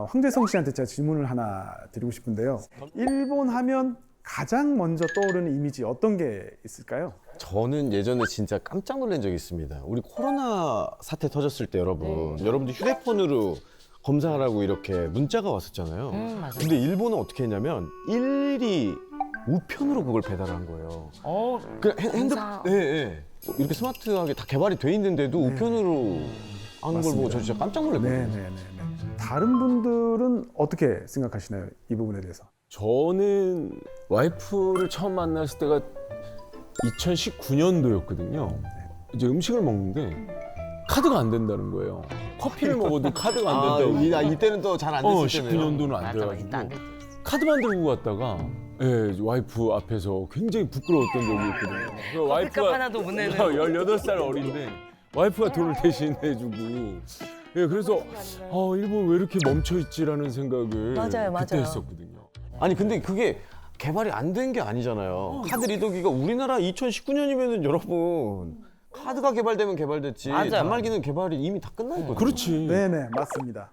황재성 씨한테 제가 질문을 하나 드리고 싶은데요. 일본 하면 가장 먼저 떠오르는 이미지 어떤 게 있을까요? 저는 예전에 진짜 깜짝 놀란 적이 있습니다. 우리 코로나 사태 터졌을 때 여러분들 휴대폰으로 검사하라고 이렇게 문자가 왔었잖아요. 맞아요. 근데 일본은 어떻게 했냐면 일일이 우편으로 그걸 배달한 거예요. 그 공사. 이렇게 스마트하게 다 개발이 돼 있는데도 우편으로 한 걸 보고 저 진짜 깜짝 놀랐거든요. 네네네. 다른 분들은 어떻게 생각하시나요? 이 부분에 대해서. 저는 와이프를 처음 만났을 때가 2019년도였거든요. 이제 음식을 먹는데 카드가 안 된다는 거예요. 커피를 먹어도 카드가 안 된다고. 이때는 또 잘 안 됐을 때네요. 19년도는 안 돼가지고 카드만 들고 갔다가 와이프 앞에서 굉장히 부끄러웠던 적이 있거든요. 그 커피값 하나도 못 내는. 18살 어린데 와이프가 돈을 대신 해주고 그래서 일본 왜 이렇게 멈춰있지라는 생각을 맞아요. 그때 했었거든요. 아니 근데 그게 개발이 안 된 게 아니잖아요. 카드 리더기가 우리나라 2019년이면은 여러분 카드가 개발되면 개발됐지. 맞아요. 단말기는 개발이 이미 다 끝나 있거든요. 그렇지. 네네, 맞습니다.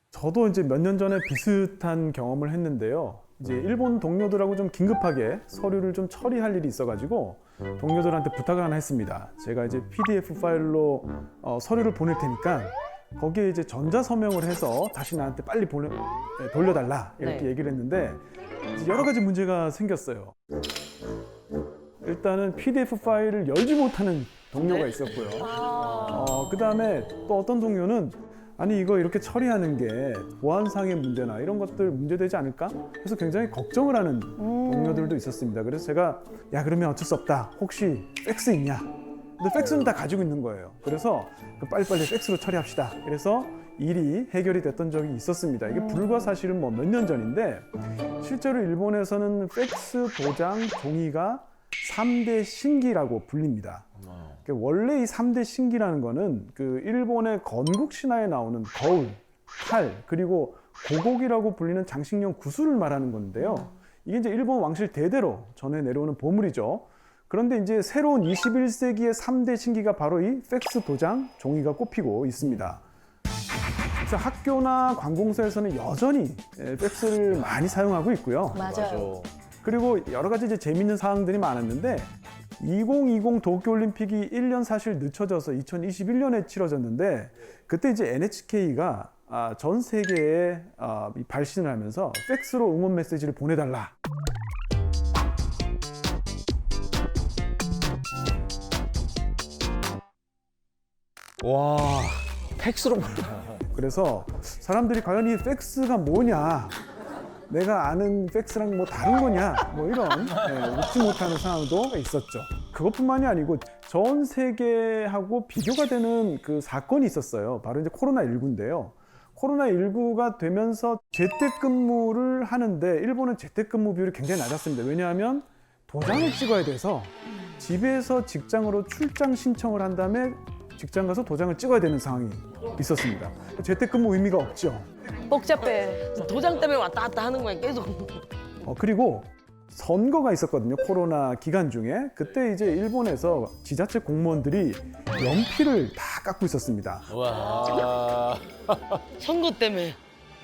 저도 이제 몇 년 전에 비슷한 경험을 했는데요. 이제 일본 동료들하고 좀 긴급하게 서류를 좀 처리할 일이 있어가지고 동료들한테 부탁을 하나 했습니다. 제가 이제 PDF 파일로 서류를 보낼 테니까 거기에 이제 전자 서명을 해서 다시 나한테 빨리 돌려달라 이렇게 네. 얘기를 했는데 이제 여러 가지 문제가 생겼어요. 일단은 PDF 파일을 열지 못하는 동료가 있었고요. 그 다음에 또 어떤 동료는 아니 이거 이렇게 처리하는 게 보안상의 문제나 이런 것들 문제되지 않을까? 그래서 굉장히 걱정을 하는 동료들도 있었습니다. 그래서 제가 야 그러면 어쩔 수 없다. 혹시 팩스 있냐? 근데 팩스는 다 가지고 있는 거예요. 그래서 빨리빨리 팩스로 처리합시다. 그래서 일이 해결이 됐던 적이 있었습니다. 이게 불과 사실은 뭐 몇 년 전인데 실제로 일본에서는 팩스 도장 종이가 3대 신기라고 불립니다. 원래 이 3대 신기라는 거는 그 일본의 건국 신화에 나오는 거울, 칼, 그리고 고곡이라고 불리는 장식용 구슬을 말하는 건데요. 이게 이제 일본 왕실 대대로 전해 내려오는 보물이죠. 그런데 이제 새로운 21세기의 3대 신기가 바로 이 팩스 도장 종이가 꼽히고 있습니다. 그래서 학교나 관공서에서는 여전히 팩스를 많이 사용하고 있고요. 맞아요. 그리고 여러 가지 이제 재밌는 사항들이 많았는데 2020 도쿄올림픽이 1년 사실 늦춰져서 2021년에 치러졌는데 그때 이제 NHK가 전 세계에 발신을 하면서 팩스로 응원 메시지를 보내달라. 와 팩스로 그래서 사람들이 과연 이 팩스가 뭐냐, 내가 아는 팩스랑 뭐 다른 거냐, 뭐 이런 웃지 못하는 상황도 있었죠. 그것뿐만이 아니고 전 세계하고 비교가 되는 그 사건이 있었어요. 바로 이제 코로나19인데요. 코로나19가 되면서 재택근무를 하는데 일본은 재택근무 비율이 굉장히 낮았습니다. 왜냐하면 도장을 찍어야 돼서 집에서 직장으로 출장 신청을 한 다음에 직장 가서 도장을 찍어야 되는 상황이 있었습니다. 재택근무 의미가 없죠. 복잡해. 도장 때문에 왔다 갔다 하는 거야 계속. 그리고 선거가 있었거든요. 코로나 기간 중에. 그때 이제 일본에서 지자체 공무원들이 연필을 다 깎고 있었습니다. 와. 선거 때문에.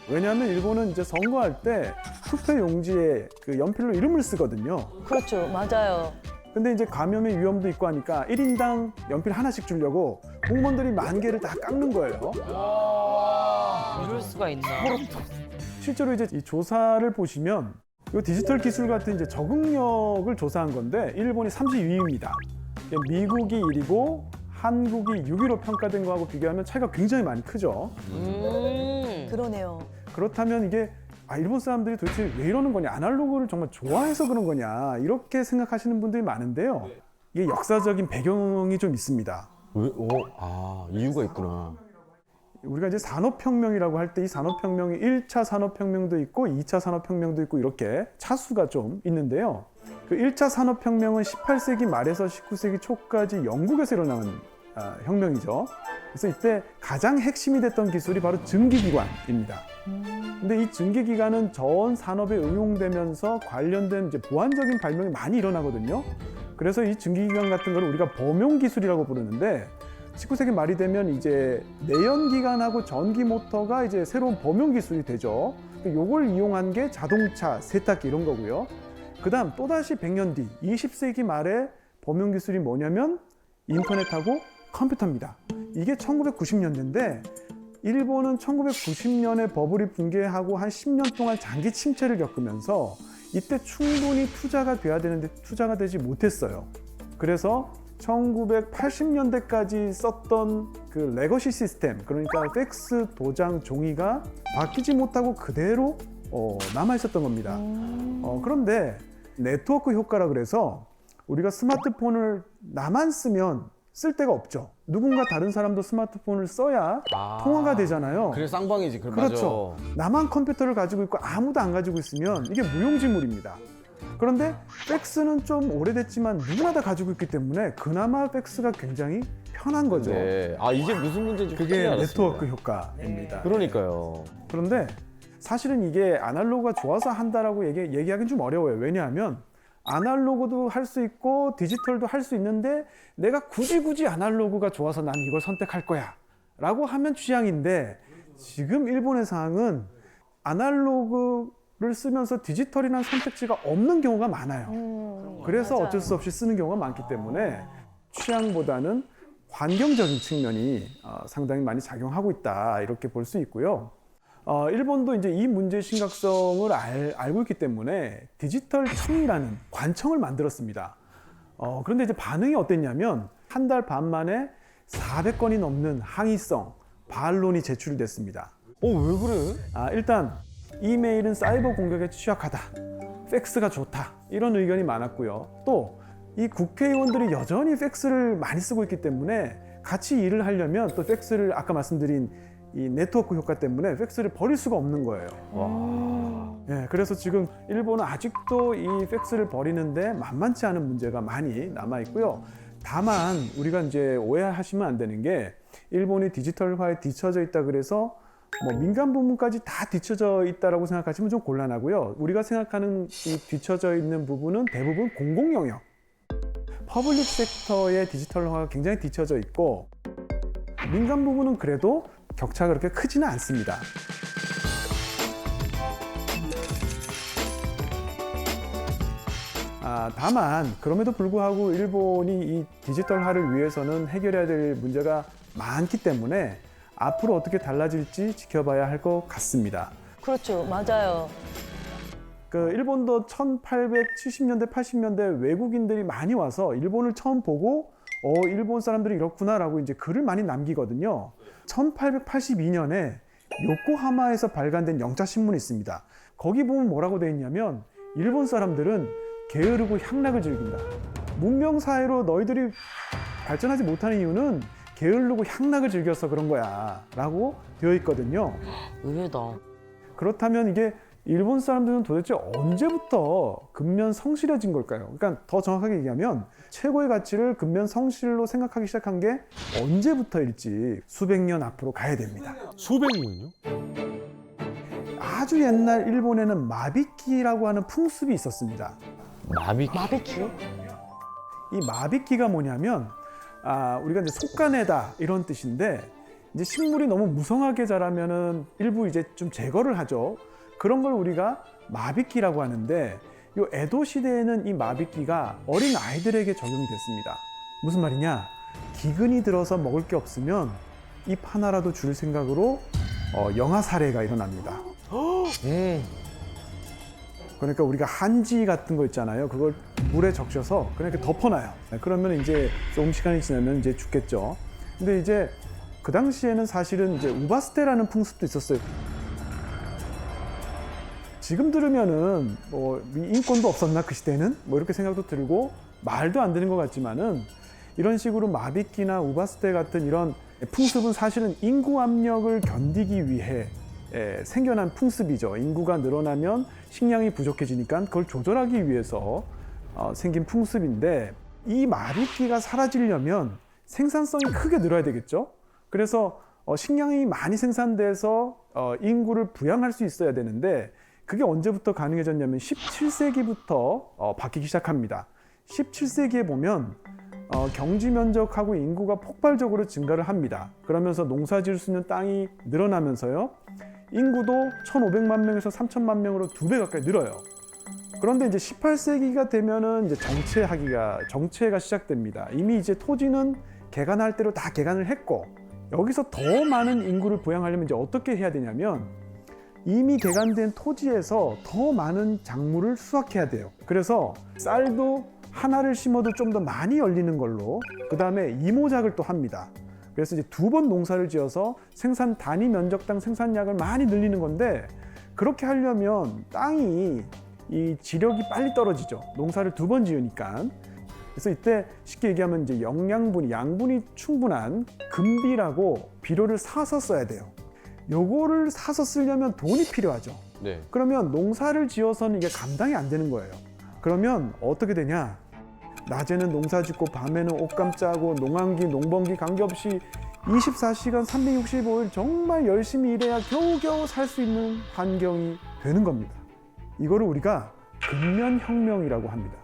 왜냐하면 일본은 이제 선거할 때 투표 용지에 그 연필로 이름을 쓰거든요. 그렇죠. 맞아요. 근데 이제 감염의 위험도 있고 하니까 1인당 연필 하나씩 주려고 공무원들이 10,000개를 다 깎는 거예요. 이럴 수가 있나. 실제로 이제 이 조사를 보시면 이 디지털 기술 같은 이제 적응력을 조사한 건데 일본이 32위입니다. 미국이 1위고 한국이 6위로 평가된 거하고 비교하면 차이가 굉장히 많이 크죠. 그러네요. 그렇다면 이게 일본 사람들이 도대체 왜 이러는 거냐, 아날로그를 정말 좋아해서 그런 거냐 이렇게 생각하시는 분들이 많은데요. 이게 역사적인 배경이 좀 있습니다. 왜? 이유가 있구나. 우리가 이제 산업혁명이라고 할 때 이 산업혁명이 1차 산업혁명도 있고 2차 산업혁명도 있고 이렇게 차수가 좀 있는데요. 그 1차 산업혁명은 18세기 말에서 19세기 초까지 영국에서 일어난 혁명이죠. 그래서 이때 가장 핵심이 됐던 기술이 바로 증기기관입니다. 근데 이 증기기관은 전 산업에 응용되면서 관련된 이제 보완적인 발명이 많이 일어나거든요. 그래서 이 증기기관 같은 걸 우리가 범용기술이라고 부르는데 19세기 말이 되면 이제 내연기관하고 전기 모터가 이제 새로운 범용 기술이 되죠. 요걸 이용한 게 자동차, 세탁기 이런 거고요. 그다음 또다시 100년 뒤 20세기 말에 범용 기술이 뭐냐면 인터넷하고 컴퓨터입니다. 이게 1990년대인데 일본은 1990년에 버블이 붕괴하고 한 10년 동안 장기 침체를 겪으면서 이때 충분히 투자가 돼야 되는데 투자가 되지 못했어요. 그래서 1980년대까지 썼던 그 레거시 시스템, 그러니까 팩스 도장 종이가 바뀌지 못하고 그대로 남아 있었던 겁니다. 그런데 네트워크 효과라 그래서 우리가 스마트폰을 나만 쓰면 쓸 데가 없죠. 누군가 다른 사람도 스마트폰을 써야 통화가 되잖아요. 그래 쌍방이지. 그렇죠. 나만 컴퓨터를 가지고 있고 아무도 안 가지고 있으면 이게 무용지물입니다. 그런데 팩스는 좀 오래됐지만 누구나 다 가지고 있기 때문에 그나마 팩스가 굉장히 편한 거죠. 네. 아 이게 무슨 문제인지 그게 확실히 네트워크 알았습니다. 효과입니다. 그러니까요. 그런데 사실은 이게 아날로그가 좋아서 한다라고 얘기하기는 좀 어려워요. 왜냐하면 아날로그도 할 수 있고 디지털도 할 수 있는데 내가 굳이 아날로그가 좋아서 난 이걸 선택할 거야 라고 하면 취향인데 지금 일본의 상황은 아날로그를 쓰면서 디지털이라는 선택지가 없는 경우가 많아요. 그래서 맞아요. 어쩔 수 없이 쓰는 경우가 많기 때문에 취향보다는 환경적인 측면이 상당히 많이 작용하고 있다 이렇게 볼 수 있고요. 일본도 이제 이 문제의 심각성을 알고 있기 때문에 디지털 청이라는 관청을 만들었습니다. 그런데 이제 반응이 어땠냐면 한 달 반 만에 400건이 넘는 항의성, 반론이 제출됐습니다. 왜 그래? 일단 이메일은 사이버 공격에 취약하다, 팩스가 좋다 이런 의견이 많았고요. 또 이 국회의원들이 여전히 팩스를 많이 쓰고 있기 때문에 같이 일을 하려면 또 팩스를 아까 말씀드린 이 네트워크 효과 때문에 팩스를 버릴 수가 없는 거예요. 예, 그래서 지금 일본은 아직도 이 팩스를 버리는데 만만치 않은 문제가 많이 남아 있고요. 다만 우리가 이제 오해하시면 안 되는 게 일본이 디지털화에 뒤처져 있다 그래서 뭐 민간 부문까지 다 뒤처져 있다라고 생각하시면 좀 곤란하고요. 우리가 생각하는 이 뒤처져 있는 부분은 대부분 공공 영역, 퍼블릭 섹터의 디지털화가 굉장히 뒤처져 있고 민간 부문은 그래도 격차가 그렇게 크지는 않습니다. 다만 그럼에도 불구하고 일본이 이 디지털화를 위해서는 해결해야 될 문제가 많기 때문에 앞으로 어떻게 달라질지 지켜봐야 할 것 같습니다. 그렇죠. 맞아요. 일본도 1870년대, 80년대 외국인들이 많이 와서 일본을 처음 보고 일본 사람들이 이렇구나라고 이제 글을 많이 남기거든요. 1882년에 요코하마에서 발간된 영자 신문이 있습니다. 거기 보면 뭐라고 돼 있냐면 일본 사람들은 게으르고 향락을 즐긴다. 문명 사회로 너희들이 발전하지 못하는 이유는 게으르고 향락을 즐겨서 그런 거야 라고 되어 있거든요. 의외다. 그렇다면 이게 일본 사람들은 도대체 언제부터 근면 성실해진 걸까요? 그러니까 더 정확하게 얘기하면 최고의 가치를 근면 성실로 생각하기 시작한 게 언제부터일지 수백 년 앞으로 가야 됩니다. 수백 년요? 아주 옛날 일본에는 마비키라고 하는 풍습이 있었습니다. 마비키? 이 마비키가 뭐냐면 우리가 이제 속가내다 이런 뜻인데 이제 식물이 너무 무성하게 자라면은 일부 이제 좀 제거를 하죠. 그런 걸 우리가 마비키라고 하는데 요 에도 시대에는 이 마비키가 어린 아이들에게 적용이 됐습니다. 무슨 말이냐? 기근이 들어서 먹을 게 없으면 잎 하나라도 줄 생각으로 영아 살해가 일어납니다. 그러니까 우리가 한지 같은 거 있잖아요. 그걸 물에 적셔서 그냥 이렇게 덮어놔요. 그러면 이제 조금 시간이 지나면 이제 죽겠죠. 근데 이제 그 당시에는 사실은 이제 우바스테라는 풍습도 있었어요. 지금 들으면은 뭐 인권도 없었나 그 시대는 뭐 이렇게 생각도 들고 말도 안 되는 것 같지만은 이런 식으로 마비키나 우바스테 같은 이런 풍습은 사실은 인구 압력을 견디기 위해 생겨난 풍습이죠. 인구가 늘어나면 식량이 부족해지니까 그걸 조절하기 위해서 생긴 풍습인데 이 마비키가 사라지려면 생산성이 크게 늘어야 되겠죠. 그래서 식량이 많이 생산돼서 인구를 부양할 수 있어야 되는데 그게 언제부터 가능해졌냐면 17세기부터 바뀌기 시작합니다. 17세기에 보면 경지 면적하고 인구가 폭발적으로 증가를 합니다. 그러면서 농사 지을 수 있는 땅이 늘어나면서요. 인구도 1,500만 명에서 3,000만 명으로 2배 가까이 늘어요. 그런데 이제 18세기가 되면은 이제 정체가 시작됩니다. 이미 이제 토지는 개간할 대로 다 개간을 했고, 여기서 더 많은 인구를 부양하려면 이제 어떻게 해야 되냐면, 이미 개간된 토지에서 더 많은 작물을 수확해야 돼요. 그래서 쌀도 하나를 심어도 좀 더 많이 열리는 걸로, 그 다음에 이모작을 또 합니다. 그래서 이제 2번 농사를 지어서 생산 단위 면적당 생산량을 많이 늘리는 건데, 그렇게 하려면 땅이 이 지력이 빨리 떨어지죠. 농사를 2번 지으니까. 그래서 이때 쉽게 얘기하면 이제 양분이 충분한 금비라고 비료를 사서 써야 돼요. 요거를 사서 쓰려면 돈이 필요하죠. 네. 그러면 농사를 지어서는 이게 감당이 안 되는 거예요. 그러면 어떻게 되냐? 낮에는 농사 짓고 밤에는 옷감 짜고 농한기, 농번기 관계없이 24시간 365일 정말 열심히 일해야 겨우겨우 살 수 있는 환경이 되는 겁니다. 이거를 우리가 근면혁명이라고 합니다.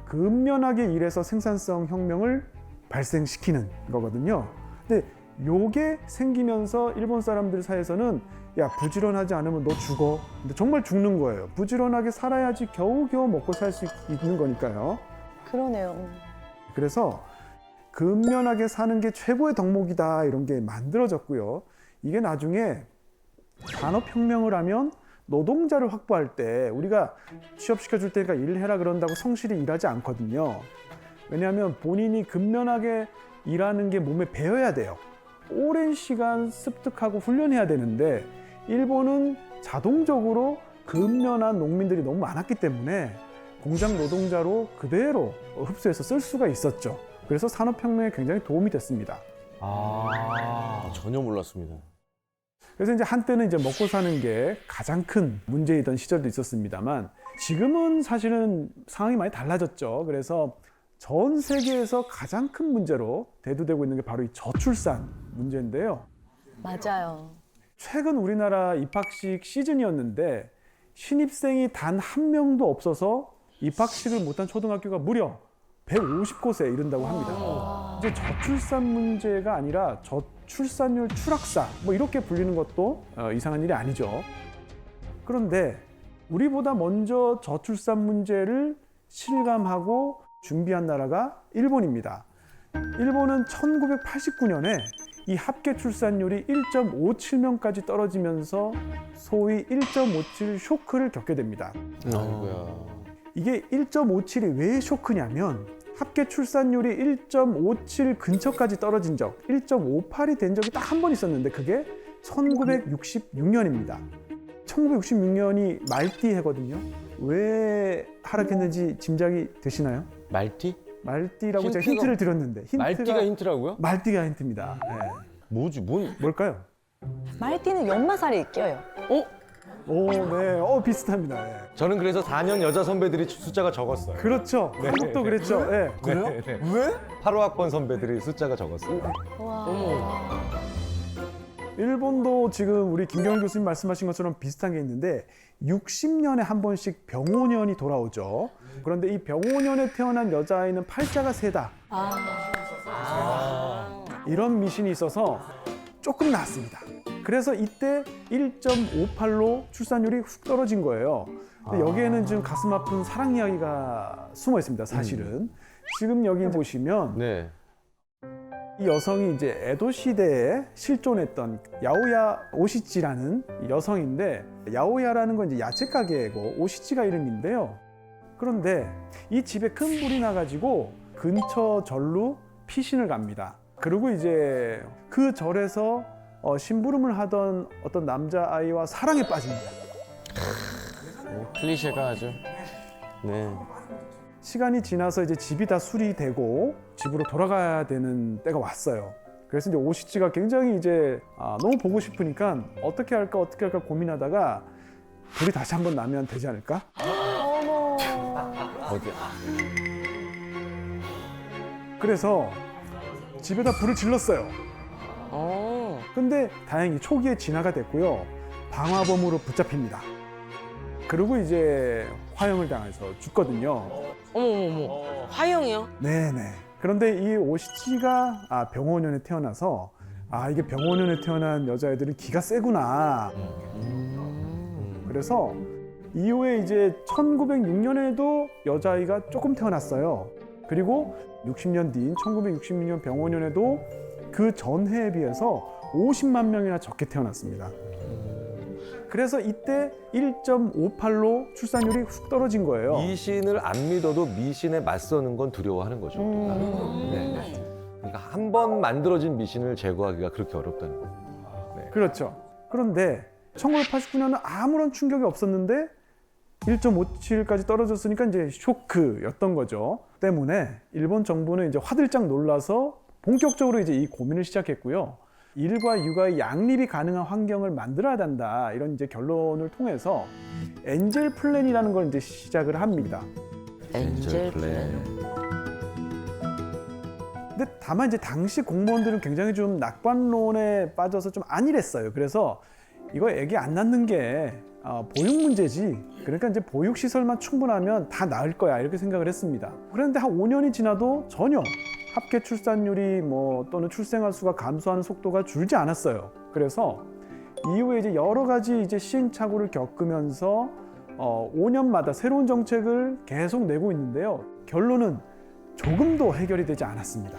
근면하게 일해서 생산성 혁명을 발생시키는 거거든요. 근데 요게 생기면서 일본 사람들 사이에서는 야, 부지런하지 않으면 너 죽어. 근데 정말 죽는 거예요. 부지런하게 살아야지 겨우겨우 먹고 살 수 있는 거니까요. 그러네요. 그래서 근면하게 사는 게 최고의 덕목이다, 이런 게 만들어졌고요. 이게 나중에 산업혁명을 하면 노동자를 확보할 때 우리가 취업시켜줄 테니까 일해라 그런다고 성실히 일하지 않거든요. 왜냐하면 본인이 근면하게 일하는 게 몸에 배어야 돼요. 오랜 시간 습득하고 훈련해야 되는데, 일본은 자동적으로 근면한 농민들이 너무 많았기 때문에 공장 노동자로 그대로 흡수해서 쓸 수가 있었죠. 그래서 산업혁명에 굉장히 도움이 됐습니다. 전혀 몰랐습니다. 그래서 이제 한때는 이제 먹고 사는 게 가장 큰 문제이던 시절도 있었습니다만, 지금은 사실은 상황이 많이 달라졌죠. 그래서 전 세계에서 가장 큰 문제로 대두되고 있는 게 바로 이 저출산 문제인데요. 맞아요. 최근 우리나라 입학식 시즌이었는데 신입생이 단 한 명도 없어서 입학식을 못한 초등학교가 무려 150곳에 이른다고 합니다. 이제 저출산 문제가 아니라 저출산율 추락사, 뭐 이렇게 불리는 것도 이상한 일이 아니죠. 그런데 우리보다 먼저 저출산 문제를 실감하고 준비한 나라가 일본입니다. 일본은 1989년에 이 합계 출산율이 1.57명까지 떨어지면서 소위 1.57 쇼크를 겪게 됩니다. 아이고야. 이게 1.57이 왜 쇼크냐면, 합계 출산율이 1.57 근처까지 떨어진 적, 1.58이 된 적이 딱 한 번 있었는데 그게 1966년입니다. 1966년이 말띠 해거든요. 왜 하락했는지 짐작이 되시나요? 말띠? 말띠라고 제가 힌트를 드렸는데, 말띠가 힌트라고요? 말띠가 힌트입니다. 네. 뭐지? 뭘까요? 말띠는 연마살이 껴요. 오, 네, 비슷합니다. 네. 저는 그래서 4년 여자 선배들이 숫자가 적었어요. 그렇죠. 한국도 그랬죠. 네. 그래요? 왜? 8호학번 선배들이 숫자가 적었어요. 일본도 지금 우리 김경일 교수님 말씀하신 것처럼 비슷한 게 있는데 60년에 한 번씩 병오년이 돌아오죠. 그런데 이 병오년에 태어난 여자아이는 팔자가 세다. 이런 미신이 있어서 조금 나았습니다. 그래서 이때 1.58로 출산율이 훅 떨어진 거예요. 근데 여기에는 지금 가슴 아픈 사랑 이야기가 숨어 있습니다, 사실은. 지금 여기 보시면 네. 이 여성이 이제 에도 시대에 실존했던 야오야 오시치라는 여성인데, 야오야라는 건 이제 야채 가게고 오시치가 이름인데요. 그런데 이 집에 큰 불이 나가지고 근처 절로 피신을 갑니다. 그리고 이제 그 절에서 심부름을 하던 어떤 남자아이와 사랑에 빠집니다. 클리셰가 아주. 네. 시간이 지나서 이제 집이 다 수리되고 집으로 돌아가야 되는 때가 왔어요. 그래서 이제 오시치가 굉장히 이제 너무 보고 싶으니까 어떻게 할까 고민하다가 불이 다시 한번 나면 되지 않을까? 어디? 그래서 집에다 불을 질렀어요. 근데 다행히 초기에 진화가 됐고요. 방화범으로 붙잡힙니다. 그리고 이제 화형을 당해서 죽거든요. 어머. 화형이요? 네네. 그런데 이 오시치가 병원년에 태어나서 이게 병원년에 태어난 여자애들은 기가 세구나. 그래서 이후에 이제 1906년에도 여자아이가 조금 태어났어요. 그리고 60년 뒤인 1966년 병원년에도 그 전해에 비해서 50만 명이나 적게 태어났습니다. 그래서 이때 1.58로 출산율이 훅 떨어진 거예요. 미신을 안 믿어도 미신에 맞서는 건 두려워하는 거죠. 네. 그러니까 한 번 만들어진 미신을 제거하기가 그렇게 어렵다는 거예요. 네. 그렇죠. 그런데 1989년은 아무런 충격이 없었는데 1.57까지 떨어졌으니까 이제 쇼크였던 거죠. 때문에 일본 정부는 이제 화들짝 놀라서 본격적으로 이제 이 고민을 시작했고요. 일과 육아의 양립이 가능한 환경을 만들어야 된다. 이런 이제 결론을 통해서 엔젤 플랜이라는 걸 이제 시작을 합니다. 엔젤 플랜. 근데 다만 이제 당시 공무원들은 굉장히 좀 낙관론에 빠져서 좀 안일했어요. 그래서 이거 애기 안 낳는 게 보육 문제지. 그러니까 이제 보육 시설만 충분하면 다 나을 거야 이렇게 생각을 했습니다. 그런데 한 5년이 지나도 전혀 합계 출산율이 또는 출생아 수가 감소하는 속도가 줄지 않았어요. 그래서 이후에 이제 여러 가지 이제 시행착오를 겪으면서 5년마다 새로운 정책을 계속 내고 있는데요. 결론은 조금도 해결이 되지 않았습니다.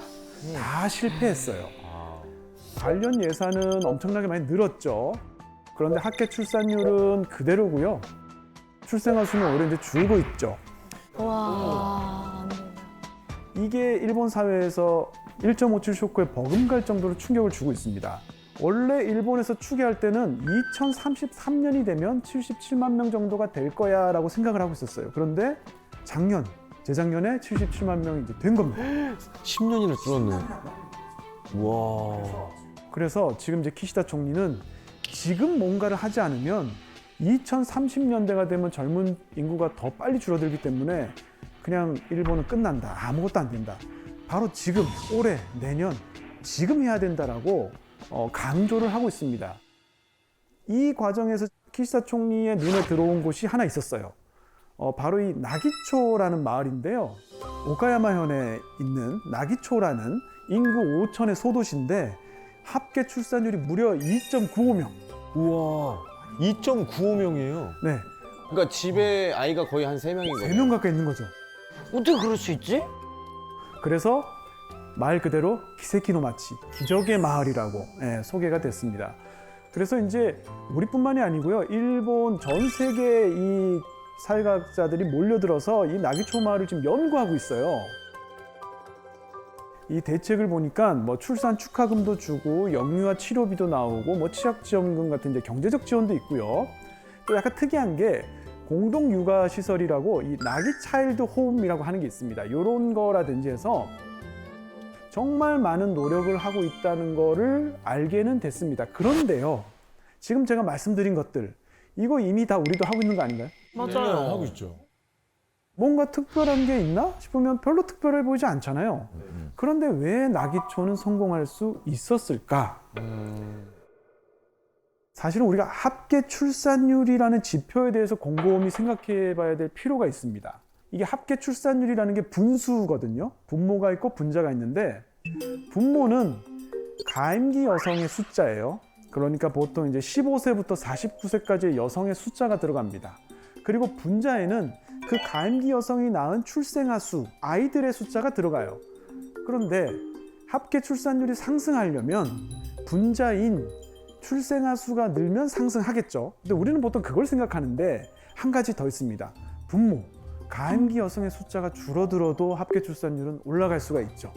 다 실패했어요. 관련 예산은 엄청나게 많이 늘었죠. 그런데 합계 출산율은 그대로고요. 출생아 수는 오히려 이제 줄고 있죠. 와. 이게 일본 사회에서 1.57 쇼크에 버금갈 정도로 충격을 주고 있습니다. 원래 일본에서 추계할 때는 2033년이 되면 77만 명 정도가 될 거야 라고 생각을 하고 있었어요. 그런데 재작년에 77만 명이 이제 된 겁니다. 10년이나 줄었네. 와. 그래서 지금 이제 키시다 총리는 지금 뭔가를 하지 않으면 2030년대가 되면 젊은 인구가 더 빨리 줄어들기 때문에 그냥 일본은 끝난다. 아무것도 안 된다. 바로 지금, 올해, 내년, 지금 해야 된다라고 강조를 하고 있습니다. 이 과정에서 키시다 총리의 눈에 들어온 곳이 하나 있었어요. 바로 이 나기초라는 마을인데요. 오카야마현에 있는 나기초라는 인구 5천의 소도시인데 합계 출산율이 무려 2.95명. 우와. 2.95명이에요. 네, 그러니까 집에 아이가 거의 한 3명인 거예요. 3명 가까이 있는 거죠. 어떻게 그럴 수 있지? 그래서 말 그대로 키세키노마치, 기적의 마을이라고 소개가 됐습니다. 그래서 이제 우리뿐만이 아니고요. 일본 전 세계 이 사회과학자들이 몰려들어서 이 나기초 마을을 지금 연구하고 있어요. 이 대책을 보니까 출산 축하금도 주고 영유아 치료비도 나오고 취약 지원금 같은 이제 경제적 지원도 있고요. 또 약간 특이한 게 공동 육아 시설이라고 이 나기 차일드 홈이라고 하는 게 있습니다. 이런 거라든지 해서 정말 많은 노력을 하고 있다는 거를 알게는 됐습니다. 그런데요, 지금 제가 말씀드린 것들 이거 이미 다 우리도 하고 있는 거 아닌가요? 맞아요. 하고 있죠. 뭔가 특별한 게 있나 싶으면 별로 특별해 보이지 않잖아요. 그런데 왜 나기초는 성공할 수 있었을까? 사실은 우리가 합계 출산율이라는 지표에 대해서 곰곰이 생각해 봐야 될 필요가 있습니다. 이게 합계 출산율이라는 게 분수거든요. 분모가 있고 분자가 있는데 분모는 가임기 여성의 숫자예요. 그러니까 보통 이제 15세부터 49세까지의 여성의 숫자가 들어갑니다. 그리고 분자에는 그 가임기 여성이 낳은 출생아 수, 아이들의 숫자가 들어가요. 그런데 합계 출산율이 상승하려면 분자인 출생아 수가 늘면 상승하겠죠. 근데 우리는 보통 그걸 생각하는데 한 가지 더 있습니다. 분모, 가임기 여성의 숫자가 줄어들어도 합계 출산율은 올라갈 수가 있죠.